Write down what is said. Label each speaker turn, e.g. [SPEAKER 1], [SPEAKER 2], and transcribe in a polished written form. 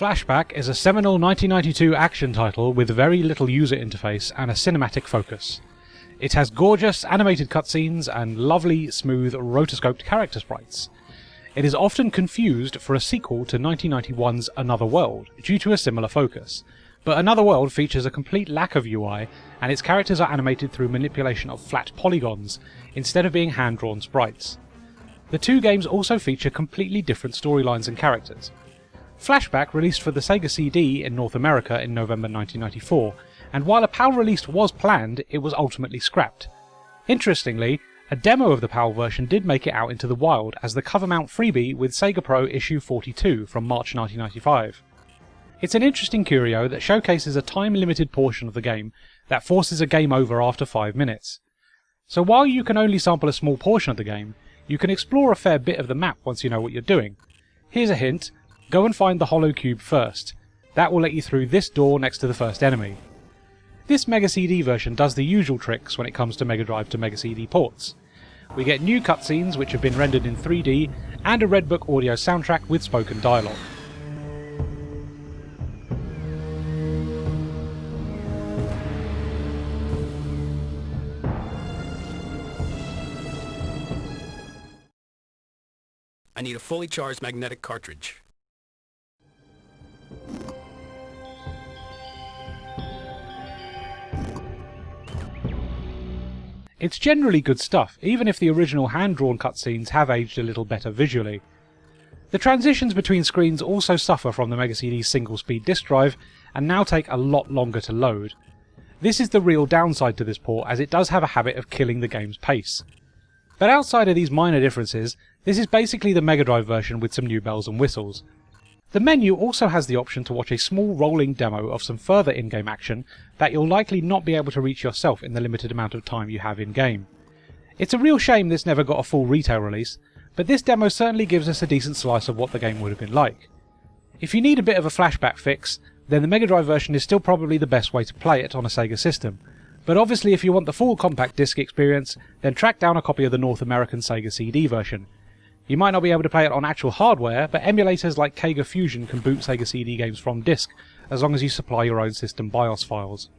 [SPEAKER 1] Flashback is a seminal 1992 action title with very little user interface and a cinematic focus. It has gorgeous animated cutscenes and lovely, smooth, rotoscoped character sprites. It is often confused for a sequel to 1991's Another World, due to a similar focus, but Another World features a complete lack of UI, and its characters are animated through manipulation of flat polygons, instead of being hand-drawn sprites. The two games also feature completely different storylines and characters. Flashback released for the SEGA CD in North America in November 1994, and while a PAL release was planned, it was ultimately scrapped. Interestingly, a demo of the PAL version did make it out into the wild as the cover mount freebie with Sega Pro issue 42 from March 1995. It's an interesting curio that showcases a time-limited portion of the game that forces a game over after 5 minutes. So while you can only sample a small portion of the game, you can explore a fair bit of the map once you know what you're doing. Here's a hint: go and find the hollow cube first. That will let you through this door next to the first enemy. This Mega CD version does the usual tricks when it comes to Mega Drive to Mega CD ports. We get new cutscenes which have been rendered in 3D, and a Red Book audio soundtrack with spoken dialogue.
[SPEAKER 2] I need a fully charged magnetic cartridge.
[SPEAKER 1] It's generally good stuff, even if the original hand-drawn cutscenes have aged a little better visually. The transitions between screens also suffer from the Mega CD's single-speed disk drive, and now take a lot longer to load. This is the real downside to this port, as it does have a habit of killing the game's pace. But outside of these minor differences, this is basically the Mega Drive version with some new bells and whistles. The menu also has the option to watch a small rolling demo of some further in-game action that you'll likely not be able to reach yourself in the limited amount of time you have in-game. It's a real shame this never got a full retail release, but this demo certainly gives us a decent slice of what the game would have been like. If you need a bit of a flashback fix, then the Mega Drive version is still probably the best way to play it on a Sega system, but obviously if you want the full compact disc experience, then track down a copy of the North American Sega CD version. You might not be able to play it on actual hardware, but emulators like Kega Fusion can boot Sega CD games from disk, as long as you supply your own system BIOS files.